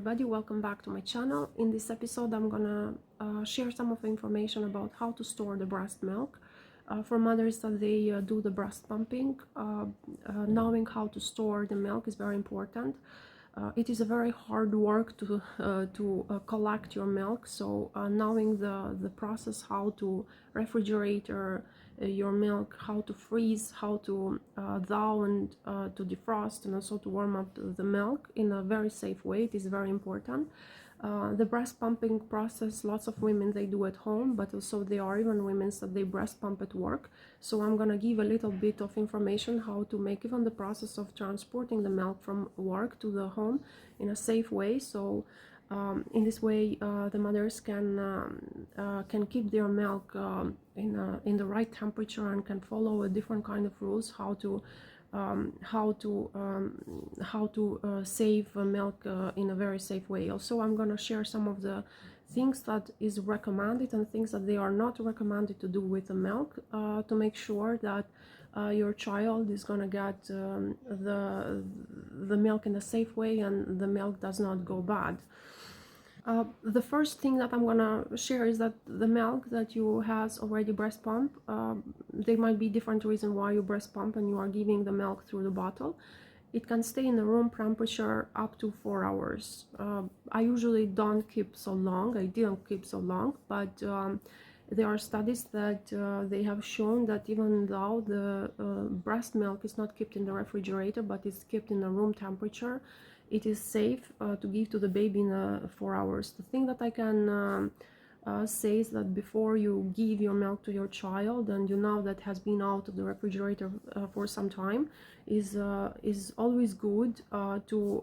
Everybody, welcome back to my channel. In this episode I'm gonna share some of the information about how to store the breast milk for mothers that they do the breast pumping. Knowing how to store the milk is very important. It is a very hard work to collect your milk, so knowing the process, how to refrigerate your milk, how to freeze, how to thaw and to defrost, and also to warm up the milk in a very safe way, it is very important. The breast pumping process, lots of women they do at home, but also there are even women that they breast pump at work. So I'm gonna give a little bit of information how to make even the process of transporting the milk from work to the home in a safe way. So in this way the mothers can keep their milk in the right temperature and can follow a different kind of rules how to save milk in a very safe way. Also, I'm gonna share some of the things that is recommended and things that they are not recommended to do with the milk to make sure that your child is gonna get the milk in a safe way and the milk does not go bad. The first thing that I'm gonna share is that the milk that you has already breast pump, there might be different reasons why you breast pump and you are giving the milk through the bottle. It can stay in the room temperature up to 4 hours. I usually don't keep so long. I didn't keep so long, but there are studies that they have shown that even though the breast milk is not kept in the refrigerator but is kept in the room temperature, it is safe to give to the baby in 4 hours. The thing that I can say is that before you give your milk to your child and you know that has been out of the refrigerator for some time, is always good to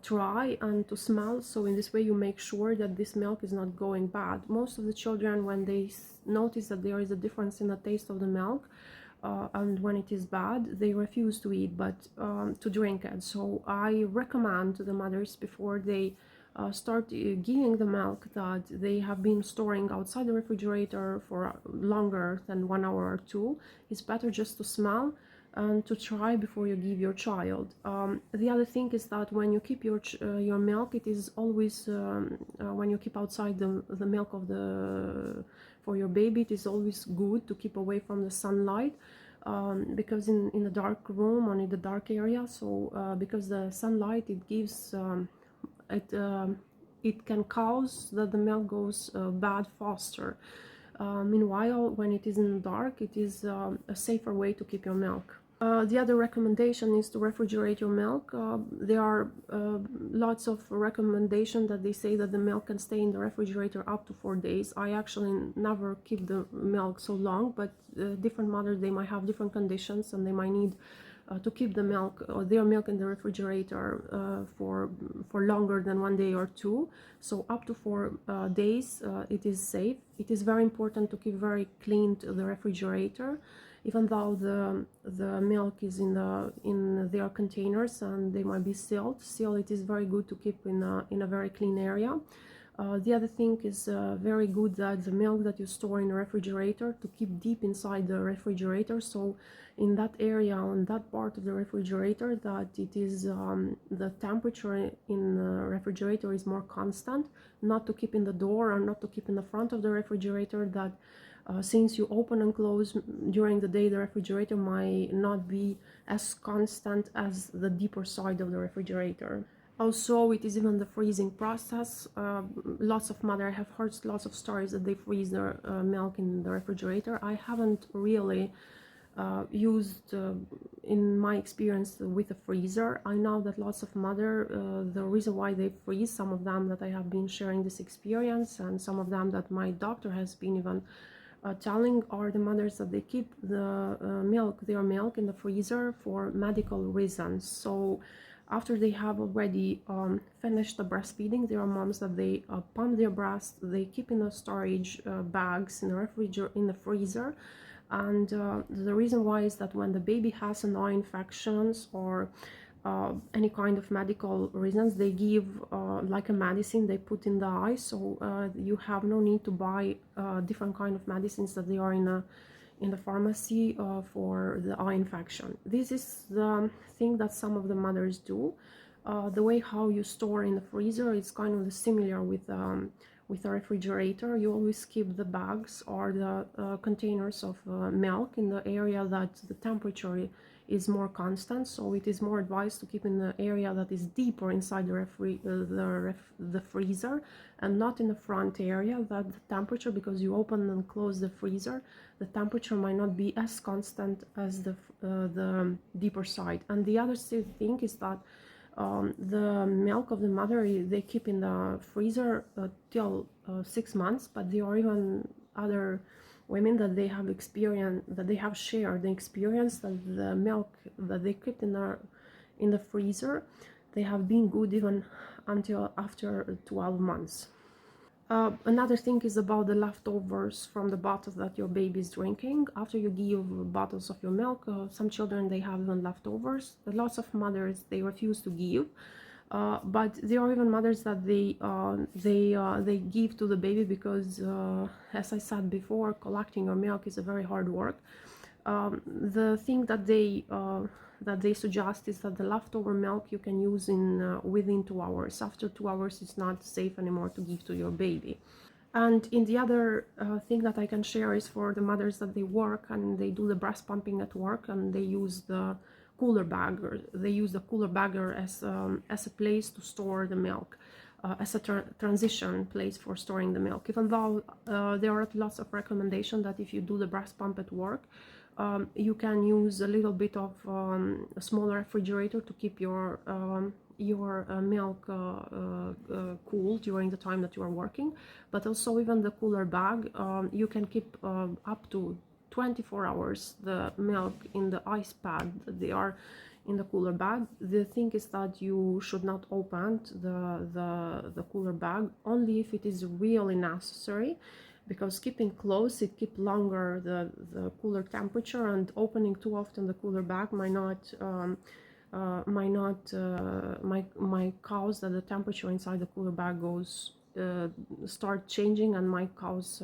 try and to smell. So in this way you make sure that this milk is not going bad. Most of the children, when they notice that there is a difference in the taste of the milk, and when it is bad, they refuse to eat but to drink it. So I recommend to the mothers before they start giving the milk that they have been storing outside the refrigerator for longer than 1 hour or two. It's better just to smell and to try before you give your child. The other thing is that when you keep your milk, it is always when you keep outside the milk of for your baby, it is always good to keep away from the sunlight, because in a dark room or in the dark area, so because the sunlight it gives it can cause that the milk goes bad faster. Meanwhile, when it is in the dark, it is a safer way to keep your milk. The other recommendation is to refrigerate your milk. There are lots of recommendations that they say that the milk can stay in the refrigerator up to 4 days. I actually never keep the milk so long, but different mothers, they might have different conditions and they might need to keep the milk or their milk in the refrigerator for longer than 1 day or two. So up to 4 days it is safe. It is very important to keep very clean the refrigerator, even though the milk is in their containers and they might be sealed. Still, it is very good to keep in a very clean area. The other thing is very good that the milk that you store in the refrigerator to keep deep inside the refrigerator. So in that area, on that part of the refrigerator, that it is the temperature in the refrigerator is more constant, not to keep in the door and not to keep in the front of the refrigerator, that since you open and close during the day, the refrigerator might not be as constant as the deeper side of the refrigerator. Also, it is even the freezing process. Lots of mothers have heard lots of stories that they freeze their milk in the refrigerator. I haven't really used, in my experience, with a freezer. I know that lots of mothers, the reason why they freeze, some of them that I have been sharing this experience, and some of them that my doctor has been even telling, are the mothers that they keep the their milk in the freezer for medical reasons. So after they have already finished the breastfeeding, there are moms that they pump their breast, they keep in the storage bags in the freezer. And the reason why is that when the baby has an eye infections or any kind of medical reasons, they give like a medicine they put in the eye. So you have no need to buy different kind of medicines that they are in the pharmacy for the eye infection. This is the thing that some of the mothers do. The way how you store in the freezer is kind of similar with a refrigerator. You always keep the bags or the containers of milk in the area that the temperature is more constant. So it is more advised to keep in the area that is deeper inside the freezer, and not in the front area that the temperature, because you open and close the freezer, the temperature might not be as constant as the deeper side. And the other thing is that the milk of the mother they keep in the freezer till 6 months, but there are even other women that they have experienced, that they have shared the experience that the milk that they keep in the freezer, they have been good even until after 12 months. Another thing is about the leftovers from the bottles that your baby is drinking. After you give bottles of your milk, some children they have even leftovers. Lots of mothers they refuse to give, but there are even mothers that they give to the baby because, as I said before, collecting your milk is a very hard work. The thing that they suggest is that the leftover milk you can use in within 2 hours. After 2 hours, it's not safe anymore to give to your baby. And in the other thing that I can share is for the mothers that they work and they do the breast pumping at work, and they use the cooler bagger. They use the cooler bagger as a place to store the milk, as a transition place for storing the milk. Even though there are lots of recommendations that if you do the breast pump at work, you can use a little bit of a smaller refrigerator to keep your milk cool during the time that you are working. But also even the cooler bag, you can keep up to 24 hours the milk in the ice pad. They are in the cooler bag. The thing is that you should not open the cooler bag only if it is really necessary, because keeping close it keep longer the cooler temperature, and opening too often the cooler bag might cause that the temperature inside the cooler bag goes start changing, and might cause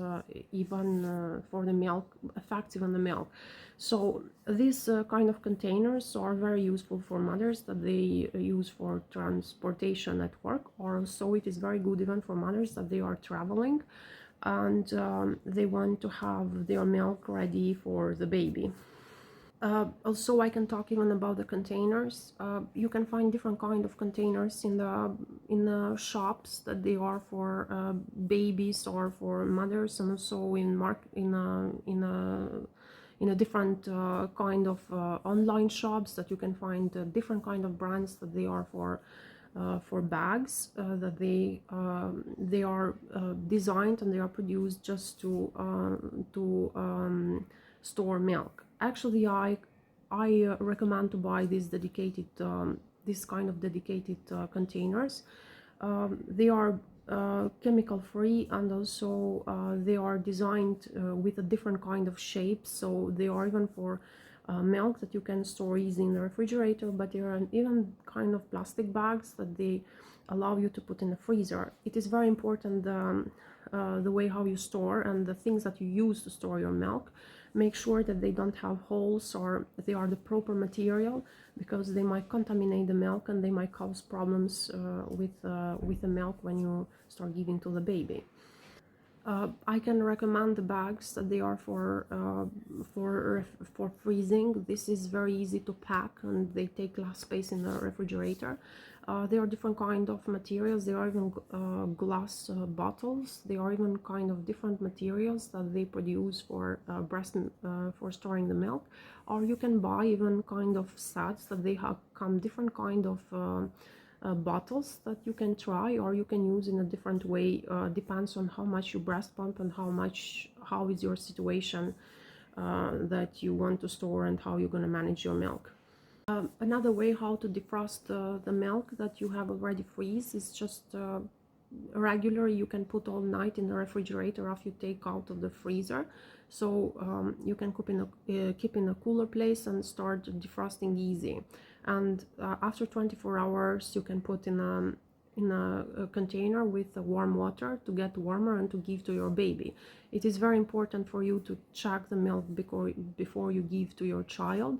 even for the milk, affects even the milk. So these kind of containers are very useful for mothers that they use for transportation at work, or also it is very good even for mothers that they are traveling and they want to have their milk ready for the baby. Also, I can talk even about the containers. You can find different kind of containers in the shops that they are for babies or for mothers, and also in a different kind of online shops that you can find different kind of brands that they are for bags that they are designed and they are produced just to store milk. Actually, I recommend to buy these dedicated this kind of dedicated containers. They are chemical free, and also they are designed with a different kind of shape, so they are even for milk that you can store easily in the refrigerator, but there are even kind of plastic bags that they allow you to put in the freezer. It is very important the way how you store and the things that you use to store your milk. Make sure that they don't have holes or they are the proper material, because they might contaminate the milk and they might cause problems with the milk when you start giving to the baby. I can recommend the bags that they are for freezing. This is very easy to pack and they take less space in the refrigerator. There are different kind of materials. There are even glass bottles. There are even kind of different materials that they produce for for storing the milk. Or you can buy even kind of sets that they have come different kind of bottles that you can try, or you can use in a different way. Depends on how much you breast pump and how is your situation that you want to store and how you're going to manage your milk. Another way how to defrost the milk that you have already freeze is just regularly you can put all night in the refrigerator after you take out of the freezer. So you can keep in a cooler place and start defrosting easy. And after 24 hours you can put in a container with warm water to get warmer and to give to your baby. It is very important for you to check the milk before you give to your child.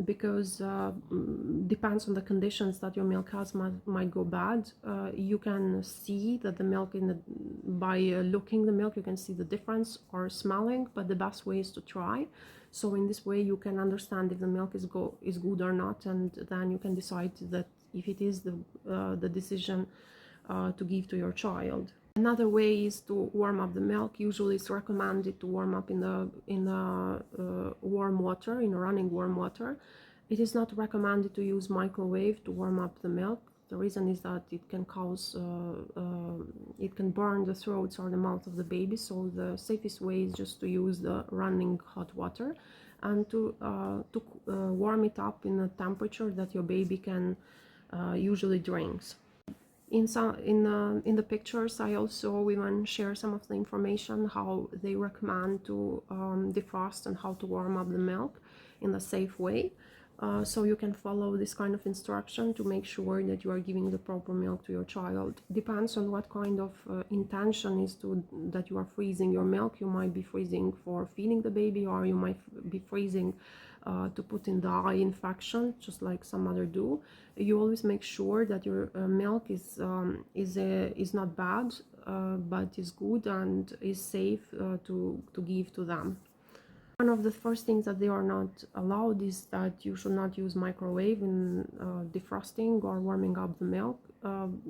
because depends on the conditions that your milk has, might go bad. You can see that the milk by looking the milk, you can see the difference, or smelling, but the best way is to try. So in this way you can understand if the milk is good or not, and then you can decide that if it is the decision to give to your child. Another way is to warm up the milk. Usually it's recommended to warm up in warm water, in running warm water. It is not recommended to use microwave to warm up the milk. The reason is that it can it can burn the throats or the mouth of the baby. So the safest way is just to use the running hot water, and to warm it up in a temperature that your baby can usually drinks. In the pictures, I also even share some of the information how they recommend to defrost and how to warm up the milk in a safe way. So you can follow this kind of instruction to make sure that you are giving the proper milk to your child. Depends on what kind of intention is that you are freezing your milk. You might be freezing for feeding the baby, or you might be freezing to put in the eye infection, just like some other do. You always make sure that your milk is not bad, but is good and is safe to give to them. One of the first things that they are not allowed is that you should not use microwave in defrosting or warming up the milk.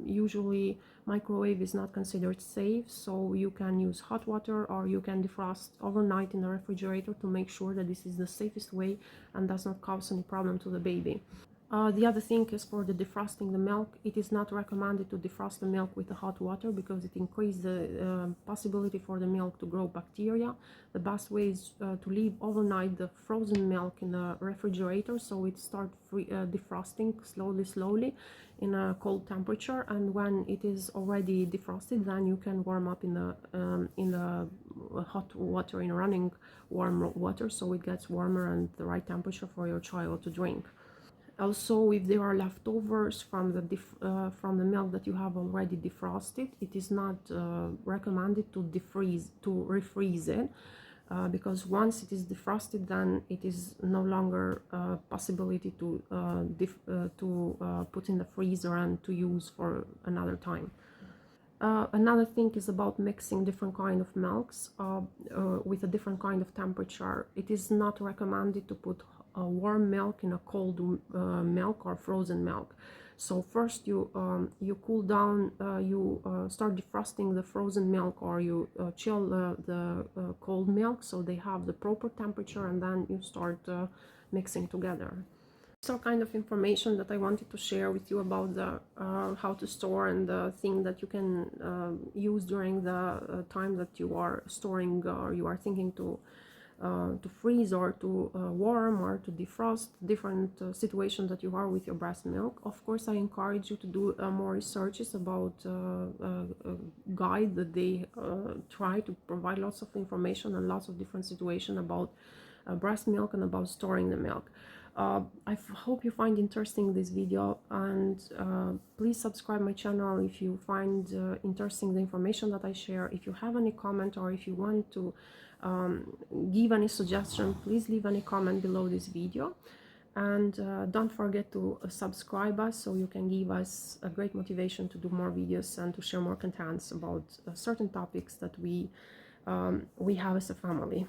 Usually microwave is not considered safe, so you can use hot water, or you can defrost overnight in the refrigerator to make sure that this is the safest way and does not cause any problem to the baby. The other thing is for the defrosting the milk. It is not recommended to defrost the milk with the hot water because it increases the possibility for the milk to grow bacteria. The best way is to leave overnight the frozen milk in the refrigerator, so it starts defrosting slowly in a cold temperature, and when it is already defrosted, then you can warm up in the hot water, in running warm water, so it gets warmer and the right temperature for your child to drink. Also, if there are leftovers from the milk that you have already defrosted, it is not recommended to refreeze it, because once it is defrosted, then it is no longer a possibility to put in the freezer and to use for another time. Another thing is about mixing different kind of milks with a different kind of temperature. It is not recommended to put warm milk in a cold milk or frozen milk. So first you cool down, you start defrosting the frozen milk, or you chill the cold milk so they have the proper temperature, and then you start mixing together. So kind of information that I wanted to share with you about the how to store, and the thing that you can use during the time that you are storing, or you are thinking to freeze, or to warm, or to defrost, different situations that you are with your breast milk. Of course, I encourage you to do more researches about guide that they try to provide lots of information and lots of different situations about breast milk and about storing the milk. I hope you find interesting this video, and please subscribe my channel if you find interesting the information that I share. If you have any comment, or if you want to give any suggestion, please leave any comment below this video, and don't forget to subscribe us, so you can give us a great motivation to do more videos and to share more contents about certain topics that we have as a family.